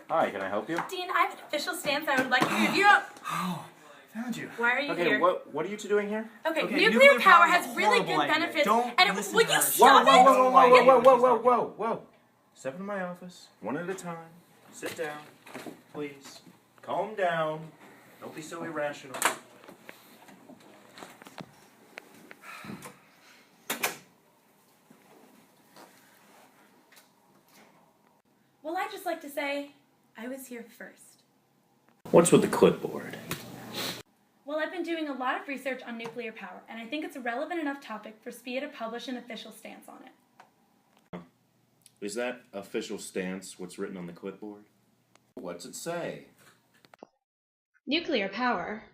Hi, can I help you? Dean, I have an official stance I would like to review. Oh, found you. Why are you Okay, here? what are you two doing here? Okay, nuclear power has really good benefits. And would you stop it? Whoa. Step into my office, one at a time. Sit down, please. Calm down. Don't be so irrational. Well, I'd just like to say, I was here first. What's with the clipboard? Well, I've been doing a lot of research on nuclear power, and I think it's a relevant enough topic for SPIA to publish an official stance on it. Is that official stance what's written on the clipboard? What's it say? Nuclear power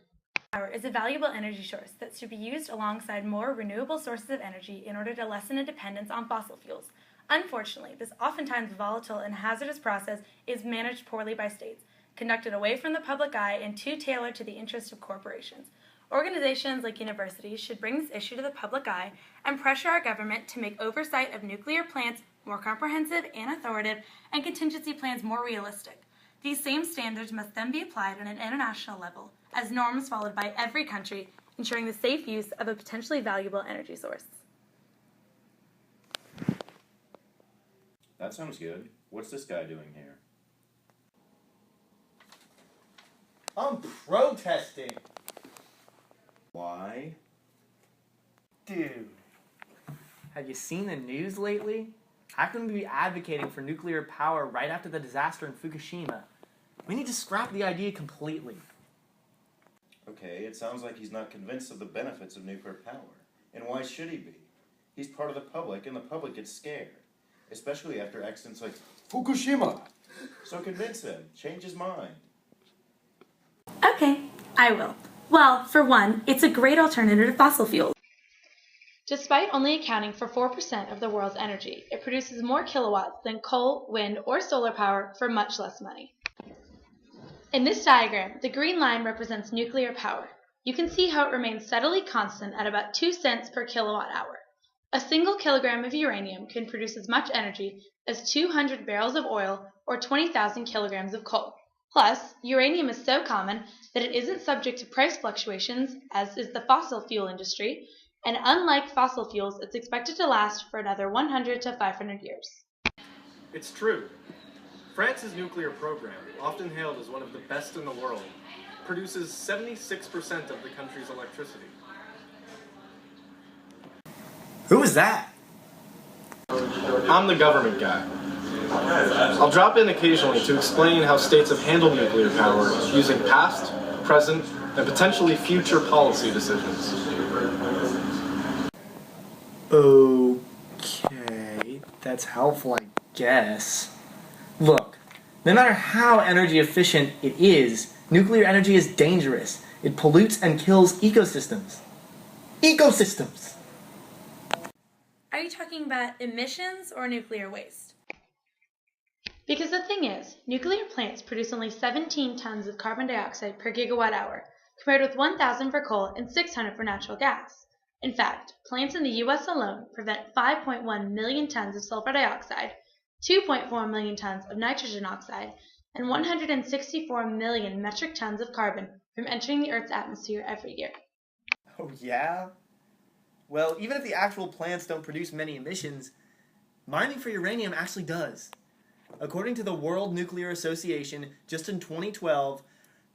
is a valuable energy source that should be used alongside more renewable sources of energy in order to lessen a dependence on fossil fuels. Unfortunately, this oftentimes volatile and hazardous process is managed poorly by states, conducted away from the public eye and too tailored to the interests of corporations. Organizations like universities should bring this issue to the public eye and pressure our government to make oversight of nuclear plants more comprehensive and authoritative and contingency plans more realistic. These same standards must then be applied on an international level as norms followed by every country, ensuring the safe use of a potentially valuable energy source. That sounds good. What's this guy doing here? I'm protesting. Why? Dude, have you seen the news lately? How can we be advocating for nuclear power right after the disaster in Fukushima? We need to scrap the idea completely. Okay, it sounds like he's not convinced of the benefits of nuclear power. And why should he be? He's part of the public, and the public gets scared. Especially after accidents like Fukushima. So convince him. Change his mind. Okay, I will. Well, for one, it's a great alternative to fossil fuels. Despite only accounting for 4% of the world's energy, it produces more kilowatts than coal, wind, or solar power for much less money. In this diagram, the green line represents nuclear power. You can see how it remains steadily constant at about 2 cents per kilowatt hour. A single kilogram of uranium can produce as much energy as 200 barrels of oil or 20,000 kilograms of coal. Plus, uranium is so common that it isn't subject to price fluctuations, as is the fossil fuel industry, and unlike fossil fuels, it's expected to last for another 100 to 500 years. It's true. France's nuclear program, often hailed as one of the best in the world, produces 76% of the country's electricity. Who is that? I'm the government guy. I'll drop in occasionally to explain how states have handled nuclear power using past, present, and potentially future policy decisions. Okay, that's helpful, I guess. Look, no matter how energy efficient it is, nuclear energy is dangerous. It pollutes and kills ecosystems. Ecosystems! Are you talking about emissions or nuclear waste? Because the thing is, nuclear plants produce only 17 tons of carbon dioxide per gigawatt hour, compared with 1,000 for coal and 600 for natural gas. In fact, plants in the U.S. alone prevent 5.1 million tons of sulfur dioxide, 2.4 million tons of nitrogen oxide, and 164 million metric tons of carbon from entering the Earth's atmosphere every year. Oh yeah? Well, even if the actual plants don't produce many emissions, mining for uranium actually does. According to the World Nuclear Association, just in 2012,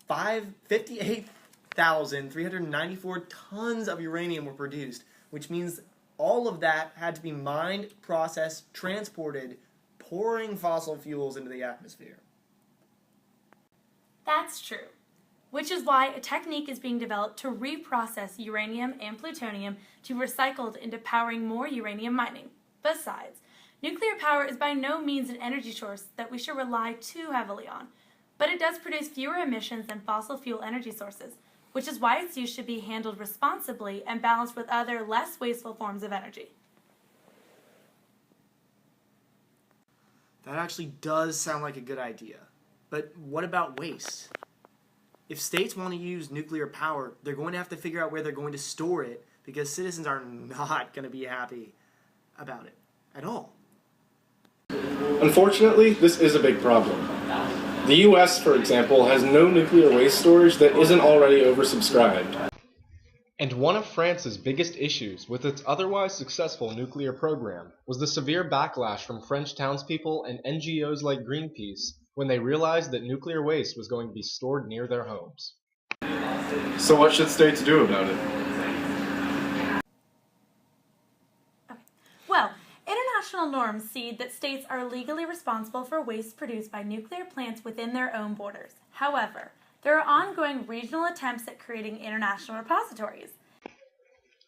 58,394 tons of uranium were produced, which means all of that had to be mined, processed, transported, pouring fossil fuels into the atmosphere. That's true. Which is why a technique is being developed to reprocess uranium and plutonium to be recycled into powering more uranium mining. Besides, nuclear power is by no means an energy source that we should rely too heavily on, but it does produce fewer emissions than fossil fuel energy sources, which is why its use should be handled responsibly and balanced with other, less wasteful forms of energy. That actually does sound like a good idea. But what about waste? If states want to use nuclear power, they're going to have to figure out where they're going to store it, because citizens are not going to be happy about it at all. Unfortunately, this is a big problem. The US, for example, has no nuclear waste storage that isn't already oversubscribed. And one of France's biggest issues with its otherwise successful nuclear program was the severe backlash from French townspeople and NGOs like Greenpeace when they realized that nuclear waste was going to be stored near their homes. So what should states do about it? Well, international norms see that states are legally responsible for waste produced by nuclear plants within their own borders. However, there are ongoing regional attempts at creating international repositories.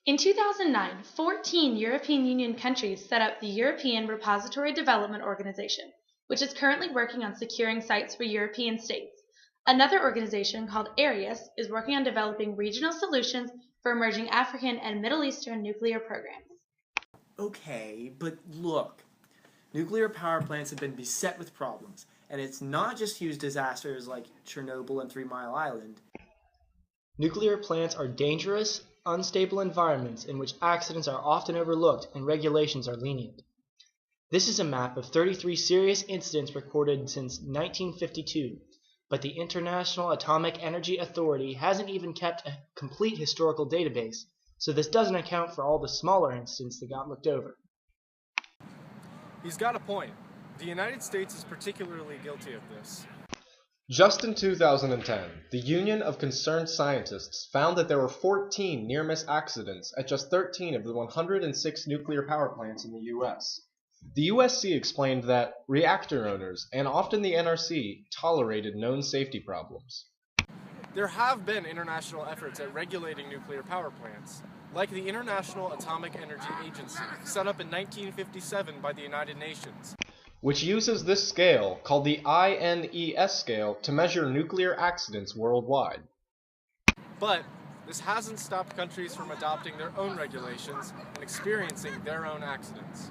In 2009, 14 European Union countries set up the European Repository Development Organization, which is currently working on securing sites for European states. Another organization called ARIUS is working on developing regional solutions for emerging African and Middle Eastern nuclear programs. Okay, but look, nuclear power plants have been beset with problems, and it's not just huge disasters like Chernobyl and 3 Mile Island. Nuclear plants are dangerous, unstable environments in which accidents are often overlooked and regulations are lenient. This is a map of 33 serious incidents recorded since 1952, but the International Atomic Energy Authority hasn't even kept a complete historical database, so this doesn't account for all the smaller incidents that got looked over. He's got a point. The United States is particularly guilty of this. Just in 2010, the Union of Concerned Scientists found that there were 14 near-miss accidents at just 13 of the 106 nuclear power plants in the U.S. The USC explained that reactor owners, and often the NRC, tolerated known safety problems. There have been international efforts at regulating nuclear power plants, like the International Atomic Energy Agency, set up in 1957 by the United Nations, which uses this scale, called the INES scale, to measure nuclear accidents worldwide. But this hasn't stopped countries from adopting their own regulations and experiencing their own accidents.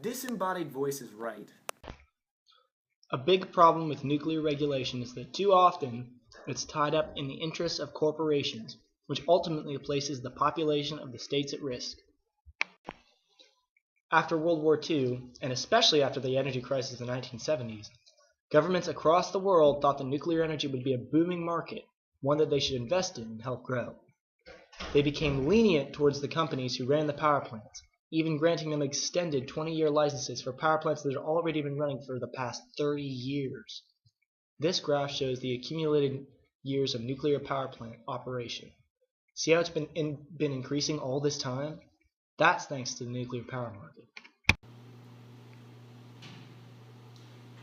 Disembodied voice is right. A big problem with nuclear regulation is that too often it's tied up in the interests of corporations, which ultimately places the population of the states at risk. After World War II, and especially after the energy crisis in the 1970s, governments across the world thought that nuclear energy would be a booming market, one that they should invest in and help grow. They became lenient towards the companies who ran the power plants, even granting them extended 20-year licenses for power plants that had already been running for the past 30 years. This graph shows the accumulated years of nuclear power plant operation. See how it's been increasing all this time? That's thanks to the nuclear power market.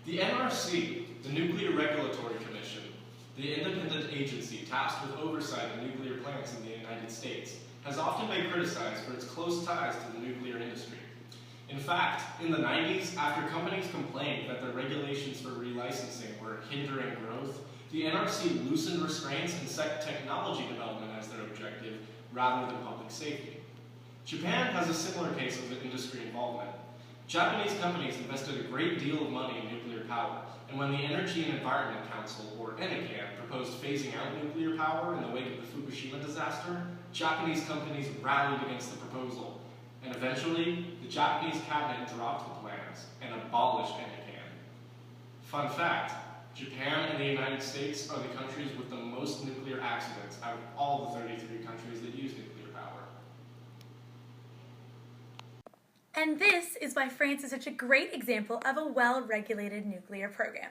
The NRC, the Nuclear Regulatory Commission, the independent agency tasked with oversight of nuclear plants in the United States, has often been criticized for its close ties to the nuclear industry. In fact, in the 90s, after companies complained that their regulations for relicensing were hindering growth, the NRC loosened restraints and set technology development as their objective rather than public safety. Japan has a similar case of industry involvement. Japanese companies invested a great deal of money in nuclear power, and when the Energy and Environment Council, or ENECAN, proposed phasing out nuclear power in the wake of the Fukushima disaster, Japanese companies rallied against the proposal, and eventually, the Japanese cabinet dropped the plans and abolished ENECAN. Fun fact, Japan and the United States are the countries with the most nuclear accidents out of all the 33 countries that use nuclear power. And this is why France is such a great example of a well-regulated nuclear program.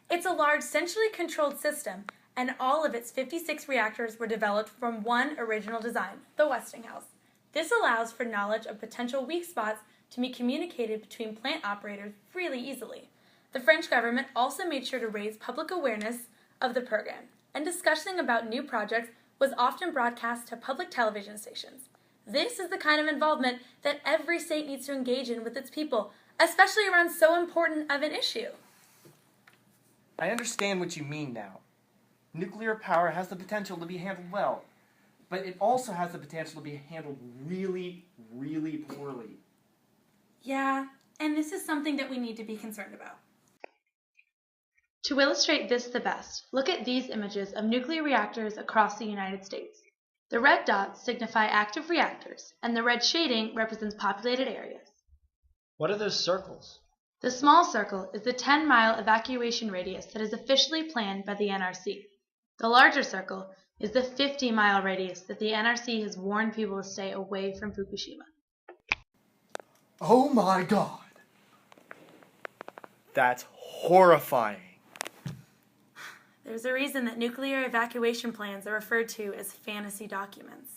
It's a large, centrally controlled system, and all of its 56 reactors were developed from one original design, the Westinghouse. This allows for knowledge of potential weak spots to be communicated between plant operators really easily. The French government also made sure to raise public awareness of the program, and discussing about new projects was often broadcast to public television stations. This is the kind of involvement that every state needs to engage in with its people, especially around so important of an issue. I understand what you mean now. Nuclear power has the potential to be handled well, but it also has the potential to be handled really, really poorly. Yeah, and this is something that we need to be concerned about. To illustrate this the best, look at these images of nuclear reactors across the United States. The red dots signify active reactors, and the red shading represents populated areas. What are those circles? The small circle is the 10-mile evacuation radius that is officially planned by the NRC. The larger circle is the 50-mile radius that the NRC has warned people to stay away from Fukushima. Oh my god. That's horrifying. There's a reason that nuclear evacuation plans are referred to as fantasy documents.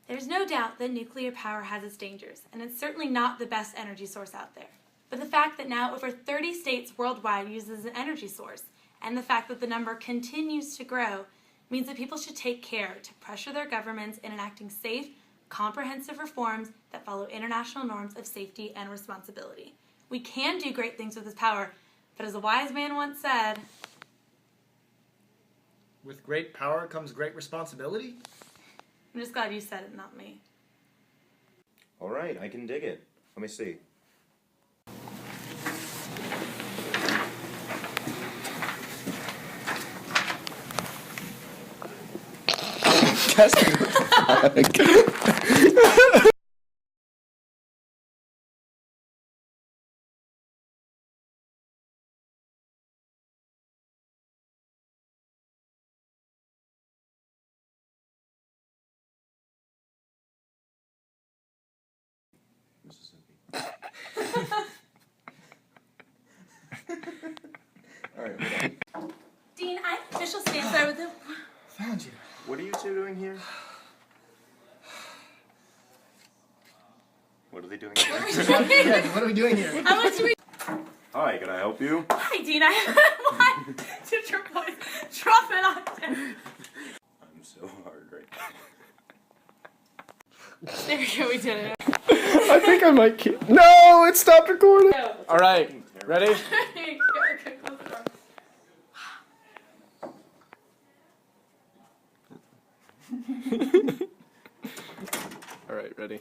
There's no doubt that nuclear power has its dangers, and it's certainly not the best energy source out there. But the fact that now over 30 states worldwide use it as an energy source, and the fact that the number continues to grow, means that people should take care to pressure their governments in enacting safe, comprehensive reforms that follow international norms of safety and responsibility. We can do great things with this power, but as a wise man once said, with great power comes great responsibility? I'm just glad you said it, not me. All right, I can dig it. Let me see. Mississippi. All right, hold on. Dean, I have official stance there with him. Found you. What are you two doing here? What are they doing here? What are we doing here? How much do we... Hi, can I help you? Hi, Dean, I have one to your voice. Drop it octave. I'm so hard right now. There we go, we did it. I think I might keep. No, it stopped recording. All right, ready? All right, ready.